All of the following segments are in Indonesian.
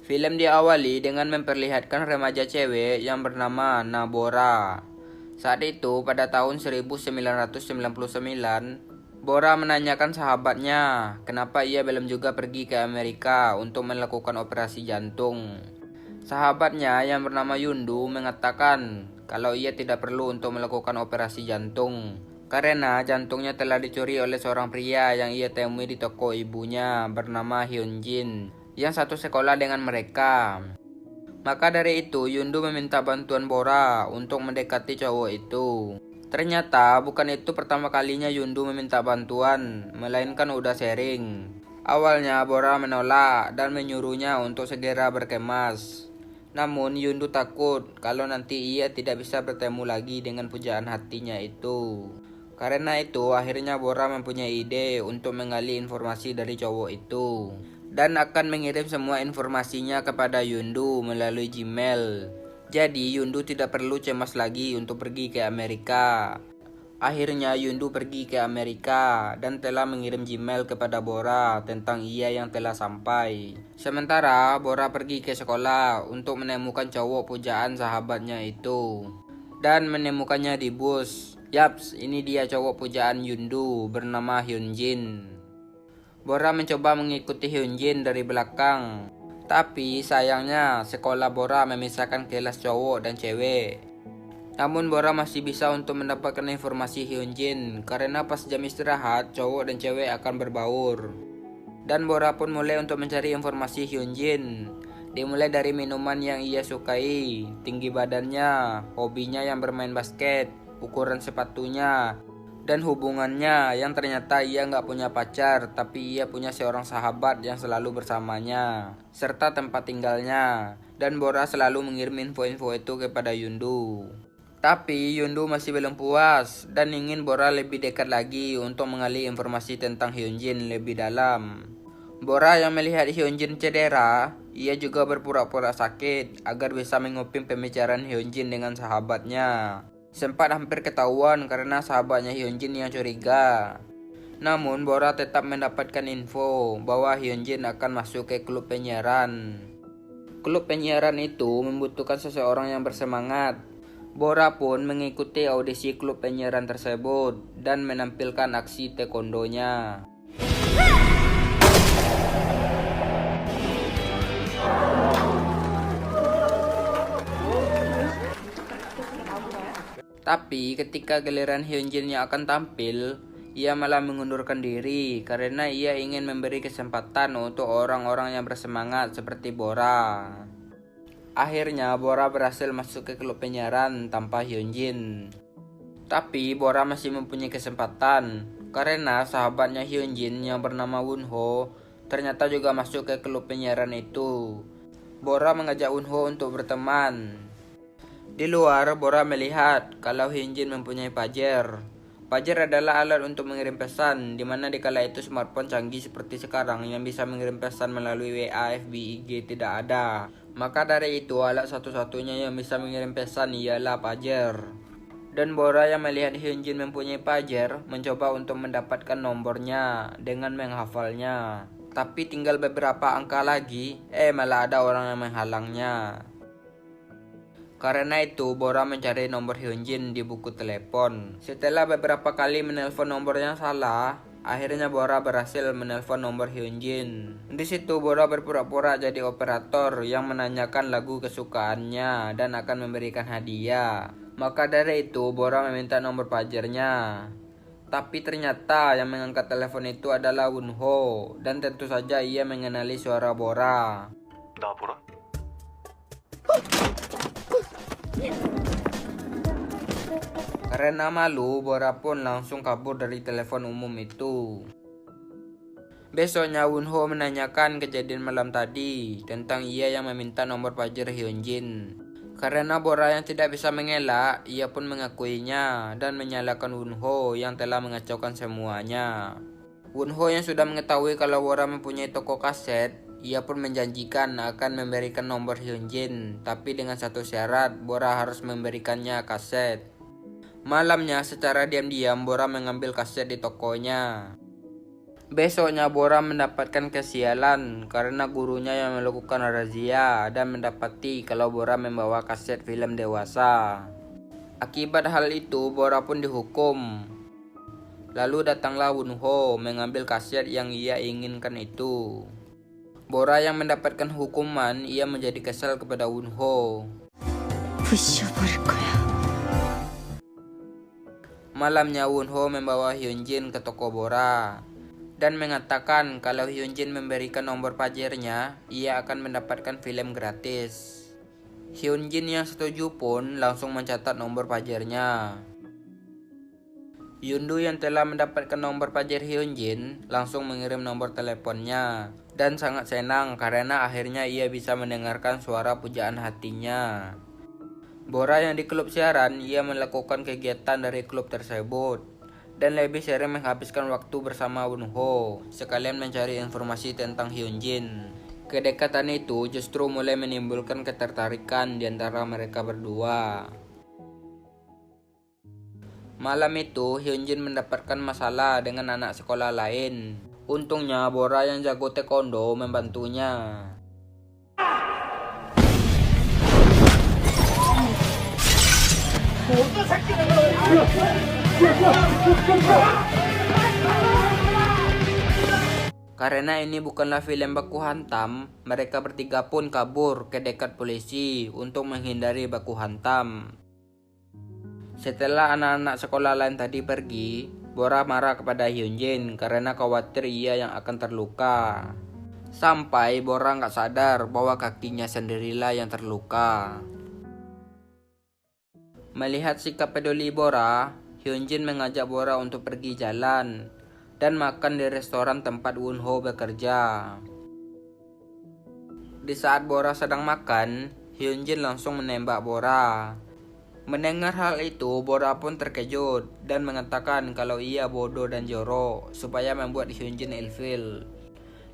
Film diawali dengan memperlihatkan remaja cewek yang bernama Nabora. Saat itu, pada tahun 1999, Bora menanyakan sahabatnya kenapa ia belum juga pergi ke Amerika untuk melakukan operasi jantung. Sahabatnya yang bernama Yundu mengatakan kalau ia tidak perlu untuk melakukan operasi jantung karena jantungnya telah dicuri oleh seorang pria yang ia temui di toko ibunya bernama Hyunjin yang satu sekolah dengan mereka. Maka dari itu Yundu meminta bantuan Bora untuk mendekati cowok itu. Ternyata bukan itu pertama kalinya Yundu meminta bantuan, melainkan udah sharing. Awalnya Bora menolak dan menyuruhnya untuk segera berkemas. Namun Yundu takut kalau nanti ia tidak bisa bertemu lagi dengan pujaan hatinya itu. Karena itu akhirnya Bora mempunyai ide untuk menggali informasi dari cowok itu dan akan mengirim semua informasinya kepada Yundu melalui Gmail. Jadi Yundu tidak perlu cemas lagi untuk pergi ke Amerika. Akhirnya Yundu pergi ke Amerika dan telah mengirim Gmail kepada Bora tentang ia yang telah sampai. Sementara Bora pergi ke sekolah untuk menemukan cowok pujaan sahabatnya itu dan menemukannya di bus. Yaps, ini dia cowok pujaan Yundu bernama Hyunjin. Bora mencoba mengikuti Hyunjin dari belakang. Tapi sayangnya sekolah Bora memisahkan kelas cowok dan cewek. Namun Bora masih bisa untuk mendapatkan informasi Hyunjin karena pas jam istirahat cowok dan cewek akan berbaur. Dan Bora pun mulai untuk mencari informasi Hyunjin. Dimulai dari minuman yang ia sukai, tinggi badannya, hobinya yang bermain basket, ukuran sepatunya, dan hubungannya yang ternyata ia nggak punya pacar tapi ia punya seorang sahabat yang selalu bersamanya, serta tempat tinggalnya. Dan Bora selalu mengirim info-info itu kepada Yundu. Tapi Yundu masih belum puas dan ingin Bora lebih dekat lagi untuk mengali informasi tentang Hyunjin lebih dalam. Bora yang melihat Hyunjin cedera, ia juga berpura-pura sakit agar bisa menguping pembicaraan Hyunjin dengan sahabatnya. Sempat hampir ketahuan karena sahabatnya Hyunjin yang curiga. Namun Bora tetap mendapatkan info bahwa Hyunjin akan masuk ke klub penyiaran. Klub penyiaran itu membutuhkan seseorang yang bersemangat. Bora pun mengikuti audisi klub penyiaran tersebut dan menampilkan aksi taekwondonya. Tapi ketika giliran Hyunjin yang akan tampil, ia malah mengundurkan diri karena ia ingin memberi kesempatan untuk orang-orang yang bersemangat seperti Bora. Akhirnya Bora berhasil masuk ke klub penyiaran tanpa Hyunjin. Tapi Bora masih mempunyai kesempatan karena sahabatnya Hyunjin yang bernama Wonho ternyata juga masuk ke klub penyiaran itu. Bora mengajak Wonho untuk berteman. Di luar, Bora melihat kalau Hyunjin mempunyai pager. Pager adalah alat untuk mengirim pesan, di mana di kala itu smartphone canggih seperti sekarang yang bisa mengirim pesan melalui WA, FB, IG tidak ada. Maka dari itu, alat satu-satunya yang bisa mengirim pesan ialah pager. Dan Bora yang melihat Hyunjin mempunyai pager, mencoba untuk mendapatkan nomornya dengan menghafalnya. Tapi tinggal beberapa angka lagi, malah ada orang yang menghalangnya. Karena itu, Bora mencari nomor Hyunjin di buku telepon. Setelah beberapa kali menelpon nomor yang salah, akhirnya Bora berhasil menelpon nomor Hyunjin. Di situ Bora berpura-pura jadi operator yang menanyakan lagu kesukaannya dan akan memberikan hadiah. Maka dari itu, Bora meminta nomor pagernya. Tapi ternyata yang mengangkat telepon itu adalah Wonho, dan tentu saja ia mengenali suara Bora. 나보라? Karena malu, Bora pun langsung kabur dari telepon umum itu. Besoknya Wonho menanyakan kejadian malam tadi tentang ia yang meminta nomor pager Hyunjin. Karena Bora yang tidak bisa mengelak, ia pun mengakuinya dan menyalahkan Wonho yang telah mengacaukan semuanya. Wonho yang sudah mengetahui kalau Bora mempunyai toko kaset, ia pun menjanjikan akan memberikan nomor Hyunjin, tapi dengan satu syarat, Bora harus memberikannya kaset. Malamnya secara diam-diam Bora mengambil kaset di tokonya. Besoknya Bora mendapatkan kesialan karena gurunya yang melakukan razia dan mendapati kalau Bora membawa kaset film dewasa. Akibat hal itu Bora pun dihukum. Lalu datanglah Wunho mengambil kaset yang ia inginkan itu. Bora yang mendapatkan hukuman, ia menjadi kesal kepada Wunho. Malamnya Wunho membawa Hyunjin ke toko Bora dan mengatakan kalau Hyunjin memberikan nomor pajernya, ia akan mendapatkan film gratis. Hyunjin yang setuju pun langsung mencatat nomor pajernya. Yundu yang telah mendapatkan nomor pajer Hyunjin langsung mengirim nomor teleponnya dan sangat senang karena akhirnya ia bisa mendengarkan suara pujaan hatinya. Bora yang di klub siaran, ia melakukan kegiatan dari klub tersebut dan lebih sering menghabiskan waktu bersama Wunho sekalian mencari informasi tentang Hyunjin. Kedekatan itu justru mulai menimbulkan ketertarikan di antara mereka berdua. Malam itu, Hyunjin mendapatkan masalah dengan anak sekolah lain. Untungnya, Bora yang jago taekwondo membantunya. Karena ini bukanlah film baku hantam, mereka bertiga pun kabur ke dekat polisi untuk menghindari baku hantam. Setelah anak-anak sekolah lain tadi pergi, Bora marah kepada Hyunjin karena khawatir ia yang akan terluka. Sampai Bora nggak sadar bahwa kakinya sendirilah yang terluka. Melihat sikap peduli Bora, Hyunjin mengajak Bora untuk pergi jalan dan makan di restoran tempat Wunho bekerja. Di saat Bora sedang makan, Hyunjin langsung menembak Bora. Mendengar hal itu, Bora pun terkejut dan mengatakan kalau ia bodoh dan jorok supaya membuat Hyunjin ilfil.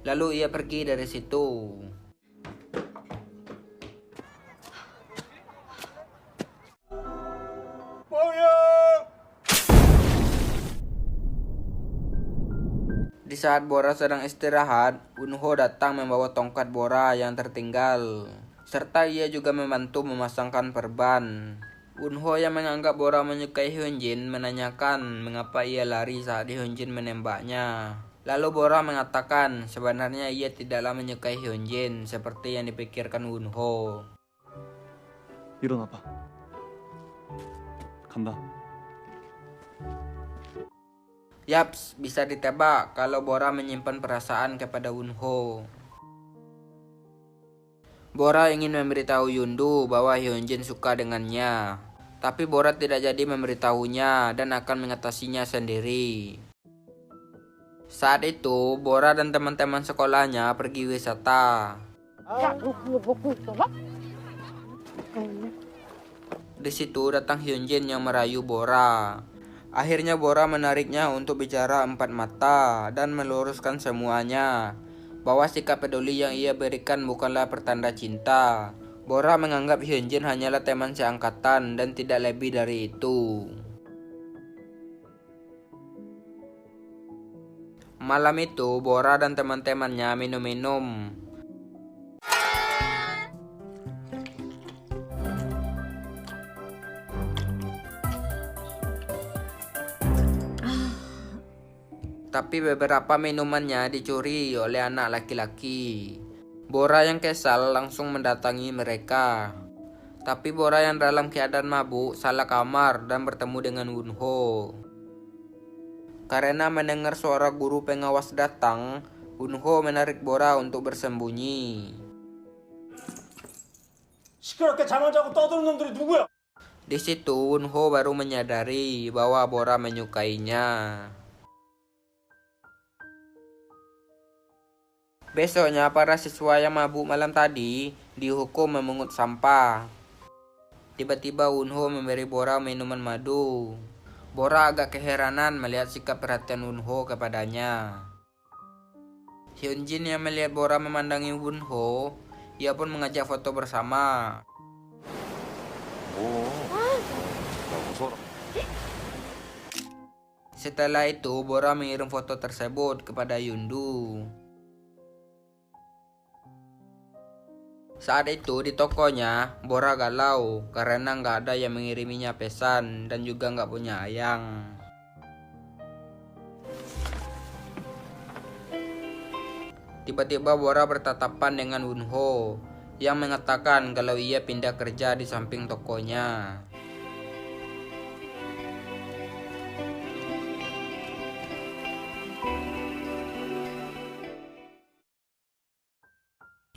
Lalu ia pergi dari situ. Di saat Bora sedang istirahat, Wunho datang membawa tongkat Bora yang tertinggal. Serta ia juga membantu memasangkan perban. Wunho yang menganggap Bora menyukai Hyunjin menanyakan mengapa ia lari saat Hyunjin menembaknya. Lalu Bora mengatakan sebenarnya ia tidaklah menyukai Hyunjin seperti yang dipikirkan Wunho. 일어나봐. 간다. Yaps, bisa ditebak kalau Bora menyimpan perasaan kepada Wunho. Bora ingin memberitahu Yundu bahwa Hyunjin suka dengannya. Tapi Bora tidak jadi memberitahunya dan akan mengatasinya sendiri. Saat itu, Bora dan teman-teman sekolahnya pergi wisata. Di situ datang Hyunjin yang merayu Bora. Akhirnya Bora menariknya untuk bicara empat mata dan meluruskan semuanya bahwa sikap peduli yang ia berikan bukanlah pertanda cinta. Bora menganggap Hyunjin hanyalah teman seangkatan dan tidak lebih dari itu. Malam itu, Bora dan teman-temannya minum-minum. Tapi beberapa minumannya dicuri oleh anak laki-laki. Bora yang kesal langsung mendatangi mereka. Tapi Bora yang dalam keadaan mabuk salah kamar dan bertemu dengan Wunho. Karena mendengar suara guru pengawas datang, Wunho menarik Bora untuk bersembunyi. 시끄럽게 잠을 자고 떠드는 놈들이 누구야? Di situ Wunho baru menyadari bahwa Bora menyukainya. Besoknya para siswa yang mabuk malam tadi dihukum memungut sampah. Tiba-tiba Wunho memberi Bora minuman madu. Bora agak keheranan melihat sikap perhatian Wunho kepadanya. Hyunjin yang melihat Bora memandangi Wunho, ia pun mengajak foto bersama. Setelah itu, Bora mengirim foto tersebut kepada Yundu. Saat itu di tokonya, Bora galau karena nggak ada yang mengiriminya pesan dan juga nggak punya ayang. Tiba-tiba Bora bertatapan dengan Wunho yang mengatakan kalau ia pindah kerja di samping tokonya.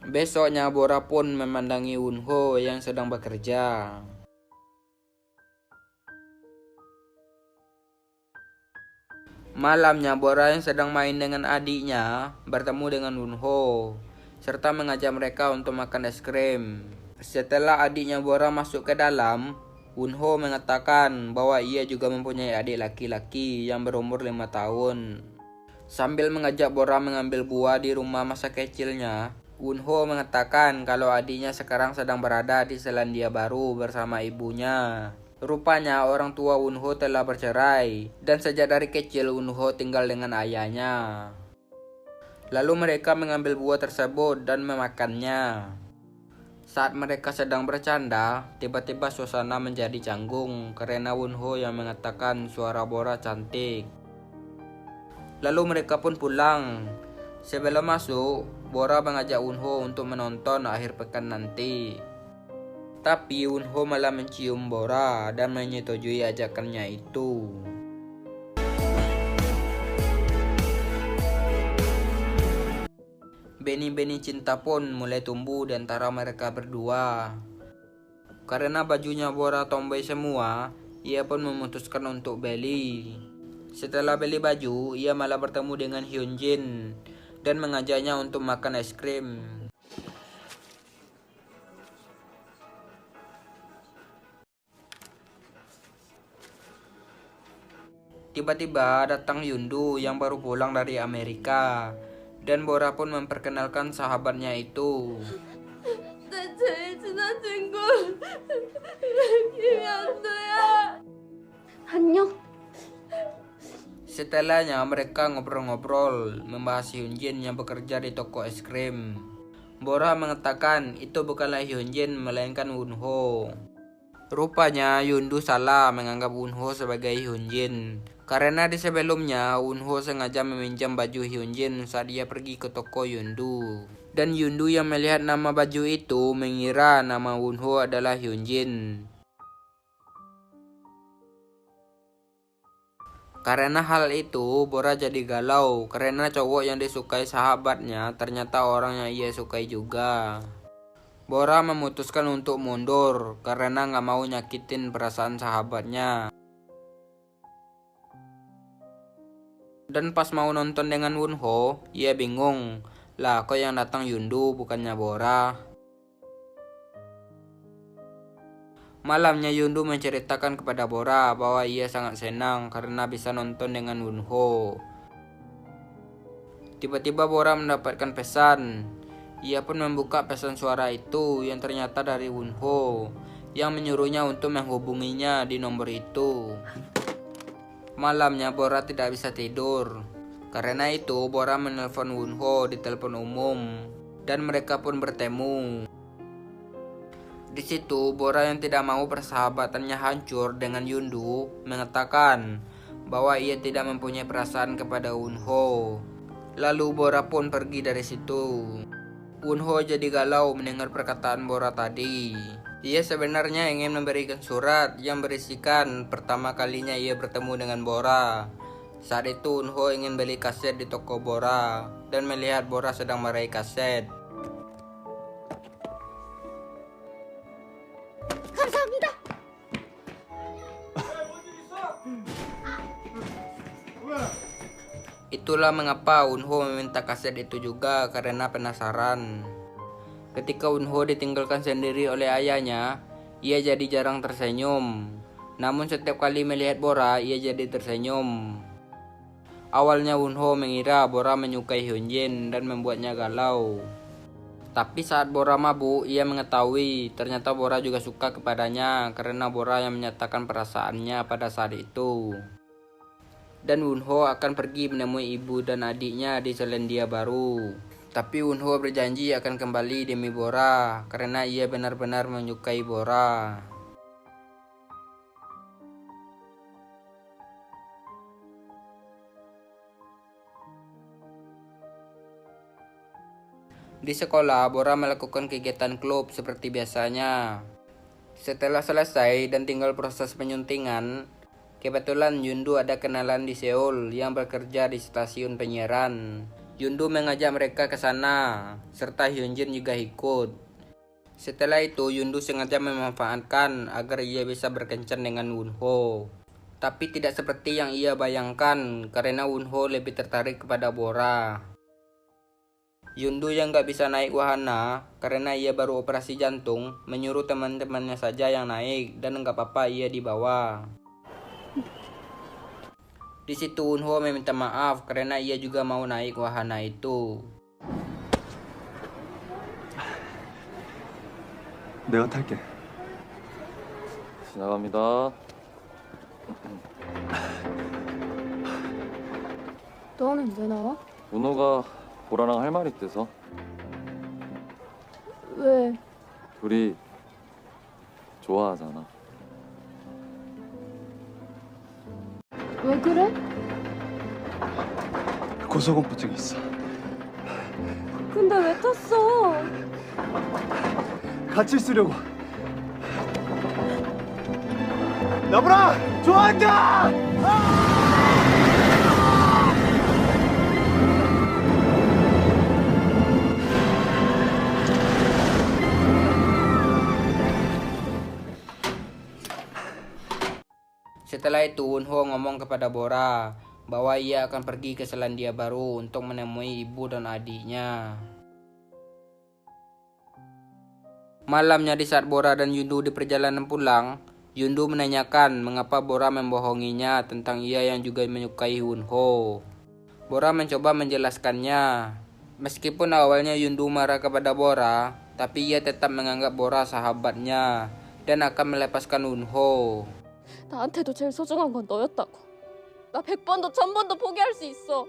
Besoknya Bora pun memandangi Wunho yang sedang bekerja. Malamnya Bora yang sedang main dengan adiknya bertemu dengan Wunho serta mengajak mereka untuk makan es krim. Setelah adiknya Bora masuk ke dalam, Wunho mengatakan bahwa ia juga mempunyai adik laki-laki yang berumur 5 tahun. Sambil mengajak Bora mengambil buah di rumah masa kecilnya, Wunho mengatakan kalau adiknya sekarang sedang berada di Selandia Baru bersama ibunya. Rupanya orang tua Wunho telah bercerai dan sejak dari kecil Wunho tinggal dengan ayahnya. Lalu mereka mengambil buah tersebut dan memakannya. Saat mereka sedang bercanda, tiba-tiba suasana menjadi canggung karena Wunho yang mengatakan suara Bora cantik. Lalu mereka pun pulang. Sebelum masuk, Bora mengajak Wunho untuk menonton akhir pekan nanti. Tapi Wunho malah mencium Bora dan menyetujui ajakannya itu. Benih-benih cinta pun mulai tumbuh di antara mereka berdua. Karena bajunya Bora tomboy semua, ia pun memutuskan untuk beli. Setelah beli baju, ia malah bertemu dengan Hyunjin dan mengajaknya untuk makan es krim. Tiba-tiba datang Yundu yang baru pulang dari Amerika dan Bora pun memperkenalkan sahabatnya itu. 안녕. Setelahnya mereka ngobrol-ngobrol membahas Hyunjin yang bekerja di toko es krim. Bora mengatakan itu bukanlah Hyunjin melainkan Wunho. Rupanya Yundu salah menganggap Wunho sebagai Hyunjin karena di sebelumnya Wunho sengaja meminjam baju Hyunjin saat dia pergi ke toko Yundu. Dan Yundu yang melihat nama baju itu mengira nama Wunho adalah Hyunjin. Karena hal itu, Bora jadi galau karena cowok yang disukai sahabatnya ternyata orang yang ia sukai juga. Bora memutuskan untuk mundur karena nggak mau nyakitin perasaan sahabatnya. Dan pas mau nonton dengan Wunho, ia bingung. Lah kok yang datang Yundu bukannya Bora? Malamnya Yundu menceritakan kepada Bora bahwa ia sangat senang karena bisa nonton dengan Wunho. Tiba-tiba Bora mendapatkan pesan. Ia pun membuka pesan suara itu yang ternyata dari Wunho yang menyuruhnya untuk menghubunginya di nomor itu. Malamnya Bora tidak bisa tidur. Karena itu Bora menelpon Wunho di telepon umum dan mereka pun bertemu. Di situ Bora yang tidak mau persahabatannya hancur dengan Yundu mengatakan bahwa ia tidak mempunyai perasaan kepada Wunho. Lalu Bora pun pergi dari situ. Wunho jadi galau mendengar perkataan Bora tadi. Ia sebenarnya ingin memberikan surat yang berisikan pertama kalinya ia bertemu dengan Bora. Saat itu Wunho ingin beli kaset di toko Bora dan melihat Bora sedang meraih kaset. 감사합니다. Itulah mengapa Wunho meminta kaset itu juga karena penasaran. Ketika Wunho ditinggalkan sendiri oleh ayahnya, ia jadi jarang tersenyum. Namun setiap kali melihat Bora, ia jadi tersenyum. Awalnya Wunho mengira Bora menyukai Hyunjin dan membuatnya galau. Tapi saat Bora mabuk, ia mengetahui ternyata Bora juga suka kepadanya karena Bora yang menyatakan perasaannya pada saat itu. dan Wonho akan pergi menemui ibu dan adiknya di Selandia Baru. Tapi Wonho berjanji akan kembali demi Bora karena ia benar-benar menyukai Bora. Di sekolah, Bora melakukan kegiatan klub seperti biasanya. Setelah selesai dan tinggal proses penyuntingan, kebetulan Yundu ada kenalan di Seoul yang bekerja di stasiun penyiaran. Yundu mengajak mereka ke sana, serta Hyunjin juga ikut. Setelah itu, Yundu sengaja memanfaatkan agar ia bisa berkencan dengan Wonho. Tapi tidak seperti yang ia bayangkan, karena Wonho lebih tertarik kepada Bora. Yundu yang gak bisa naik wahana karena ia baru operasi jantung, menyuruh teman-temannya saja yang naik dan gak apa-apa ia dibawa. Di situ Wonho meminta maaf karena ia juga mau naik wahana itu. 내가 탈게. 지나갑니다. 너는 왜 나와? 문호가 보라랑 할 말 있대서 왜? 둘이 좋아하잖아. 왜 그래? 고소공포증이 있어. 근데 왜 탔어? 같이 쓰려고. 여보라, 좋아한다. Setelah itu Wonho ngomong kepada Bora bahwa ia akan pergi ke Selandia Baru untuk menemui ibu dan adiknya. Malamnya di saat Bora dan Yundu di perjalanan pulang, Yundu menanyakan mengapa Bora membohonginya tentang ia yang juga menyukai Wonho. Bora mencoba menjelaskannya. Meskipun awalnya Yundu marah kepada Bora, tapi ia tetap menganggap Bora sahabatnya dan akan melepaskan Wonho. 나한테도 제일 소중한 건 너였다고. 나 100번도 1000번도 포기할 수 있어.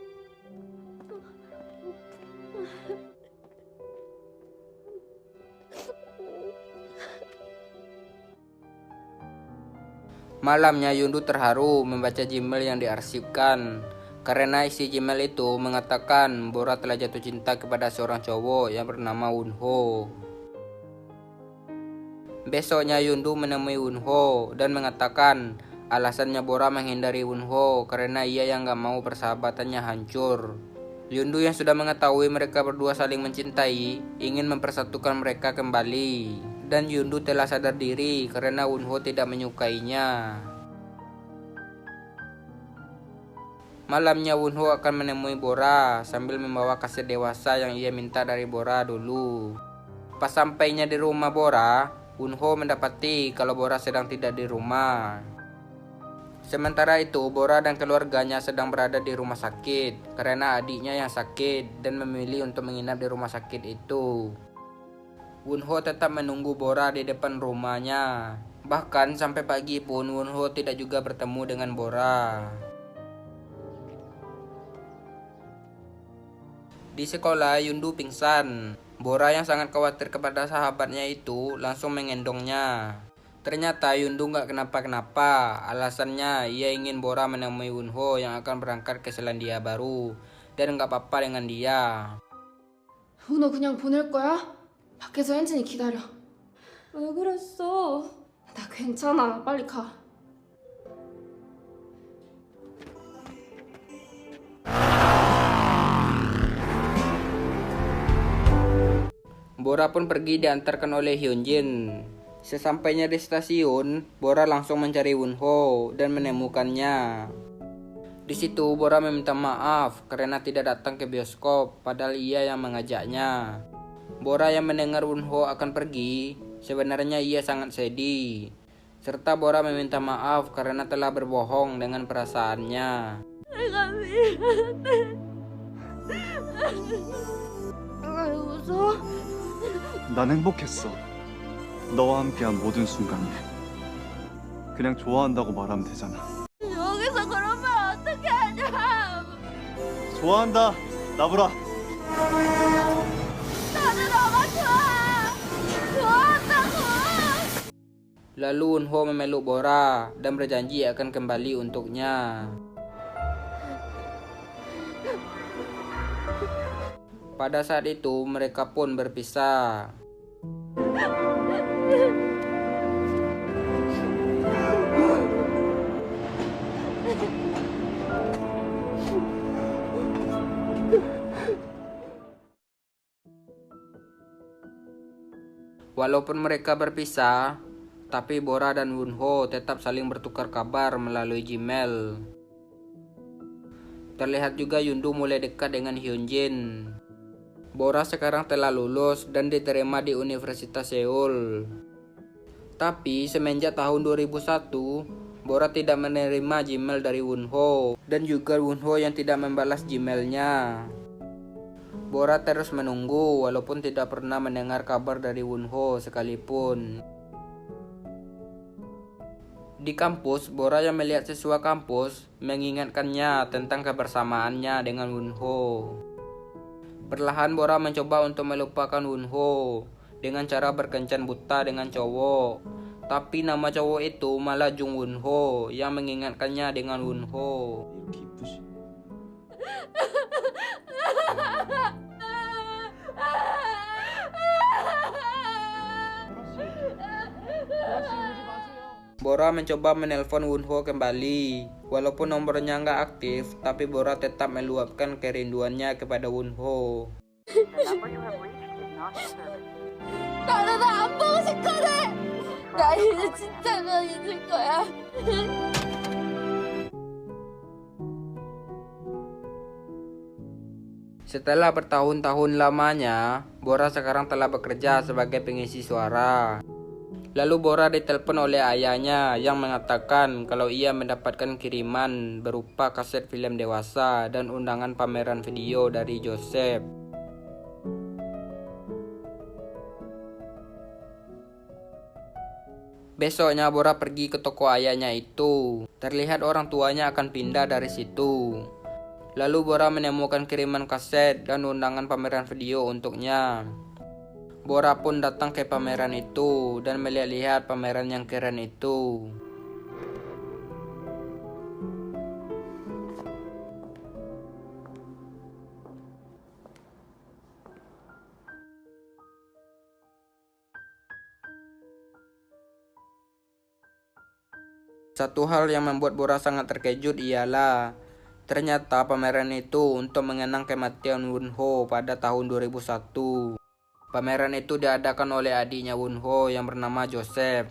Malamnya Yundu terharu membaca Gmail yang diarsipkan karena isi Gmail itu mengatakan Bora telah jatuh cinta kepada seorang cowok yang bernama Wonho. Besoknya Yundu menemui Wonho dan mengatakan alasannya Bora menghindari Wonho karena ia yang gak mau persahabatannya hancur. Yundu yang sudah mengetahui mereka berdua saling mencintai ingin mempersatukan mereka kembali. Dan Yundu telah sadar diri karena Wonho tidak menyukainya. Malamnya Wonho akan menemui Bora sambil membawa kaset dewasa yang ia minta dari Bora dulu. Pas sampainya di rumah Bora, Wonho mendapati kalau Bora sedang tidak di rumah. Sementara itu Bora dan keluarganya sedang berada di rumah sakit karena adiknya yang sakit dan memilih untuk menginap di rumah sakit itu. Wonho tetap menunggu Bora di depan rumahnya. Bahkan sampai pagi pun Wonho tidak juga bertemu dengan Bora. Di sekolah Yundu pingsan. Bora yang sangat khawatir kepada sahabatnya itu langsung mengendongnya. Ternyata Yundu gak kenapa-kenapa. Alasannya ia ingin Bora menemui Wonho yang akan berangkat ke Selandia Baru dan gak apa-apa dengan dia. 너 그냥 보낼 거야? 밖에서 엔진이 기다려. 왜 그랬어? 나 괜찮아. 빨리 가. Bora pun pergi diantarkan oleh Hyunjin. Sesampainya di stasiun, Bora langsung mencari Wonho dan menemukannya. Di situ Bora meminta maaf karena tidak datang ke bioskop, padahal ia yang mengajaknya. Bora yang mendengar Wonho akan pergi, sebenarnya ia sangat sedih. Serta Bora meminta maaf karena telah berbohong dengan perasaannya. 왜 웃어? 난 행복했어. 너와 함께한 모든 순간이. 그냥 좋아한다고 말하면 되잖아. 여기서 그러면 어떡해? 좋아한다. 나보라. 나는 너가 좋아. 좋아한다고. Lalu Wonho memeluk Bora dan berjanji akan kembali untuknya. Pada saat itu mereka pun berpisah. Walaupun mereka berpisah, tapi Bora dan Wonho tetap saling bertukar kabar melalui Gmail. Terlihat juga Yundu mulai dekat dengan Hyunjin. Bora sekarang telah lulus dan diterima di Universitas Seoul. Tapi semenjak tahun 2001, Bora tidak menerima Gmail dari Wonho dan juga Wonho yang tidak membalas Gmailnya. Bora terus menunggu walaupun tidak pernah mendengar kabar dari Wonho sekalipun. Di kampus, Bora yang melihat siswa kampus mengingatkannya tentang kebersamaannya dengan Wonho. Perlahan Bora mencoba untuk melupakan Wonho dengan cara berkencan buta dengan cowok. Tapi nama cowok itu malah Jung Wonho yang mengingatkannya dengan Wonho. 이렇게 이쁘지? Bora mencoba menelpon Wonho kembali. Walaupun nomornya nggak aktif, tapi Bora tetap meluapkan kerinduannya kepada Wonho. 나는 안 보고 싶거든. 나 이제 진짜 너 잊을 거야. Setelah bertahun-tahun lamanya, Bora sekarang telah bekerja sebagai pengisi suara. Lalu Bora ditelepon oleh ayahnya yang mengatakan kalau ia mendapatkan kiriman berupa kaset film dewasa dan undangan pameran video dari Joseph. Besoknya Bora pergi ke toko ayahnya itu. Terlihat orang tuanya akan pindah dari situ. Lalu Bora menemukan kiriman kaset dan undangan pameran video untuknya. Bora pun datang ke pameran itu dan melihat-lihat pameran yang keren itu. Satu hal yang membuat Bora sangat terkejut ialah ternyata pameran itu untuk mengenang kematian Wonho pada tahun 2001. Pameran itu diadakan oleh adiknya Wonho yang bernama Joseph.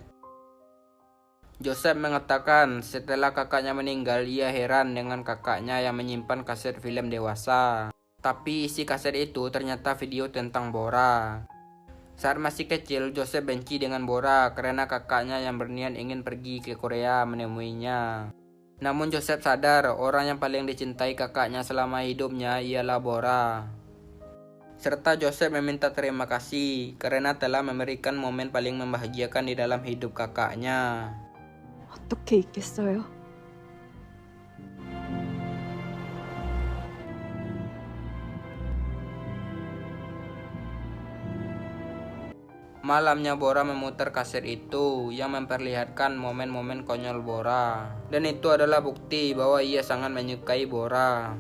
Joseph mengatakan setelah kakaknya meninggal ia heran dengan kakaknya yang menyimpan kaset film dewasa. Tapi isi kaset itu ternyata video tentang Bora. Saat masih kecil, Joseph benci dengan Bora karena kakaknya yang berniat ingin pergi ke Korea menemuinya. Namun Joseph sadar orang yang paling dicintai kakaknya selama hidupnya ialah Bora. Serta Joseph meminta terima kasih karena telah memberikan momen paling membahagiakan di dalam hidup kakaknya. 어떻게 있겠어요? Malamnya Bora memutar kaset itu yang memperlihatkan momen-momen konyol Bora. Dan itu adalah bukti bahwa ia sangat menyukai Bora.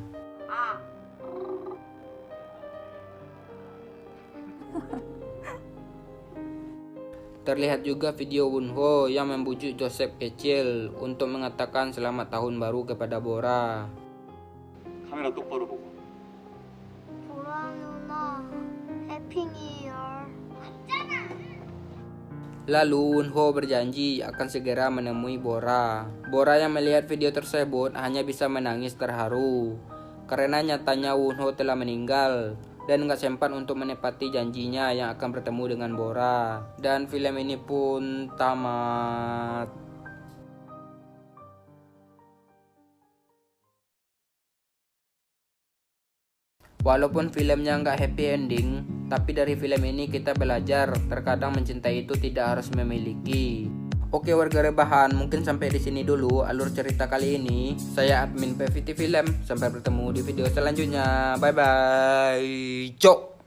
Terlihat juga video Wonho yang membujuk Joseph kecil untuk mengatakan selamat tahun baru kepada Bora. 카메라 똑바로 보고. 보라 누나, 해피 뉴 이어. Lalu Wonho berjanji akan segera menemui Bora. Bora yang melihat video tersebut hanya bisa menangis terharu karena nyatanya Wonho telah meninggal dan gak sempat untuk menepati janjinya yang akan bertemu dengan Bora. Dan film ini pun tamat. Walaupun filmnya nggak happy ending, tapi dari film ini kita belajar terkadang mencintai itu tidak harus memiliki. Oke warga rebahan, mungkin sampai di sini dulu alur cerita kali ini. Saya admin PVT Film. Sampai bertemu di video selanjutnya. Bye bye. Cok.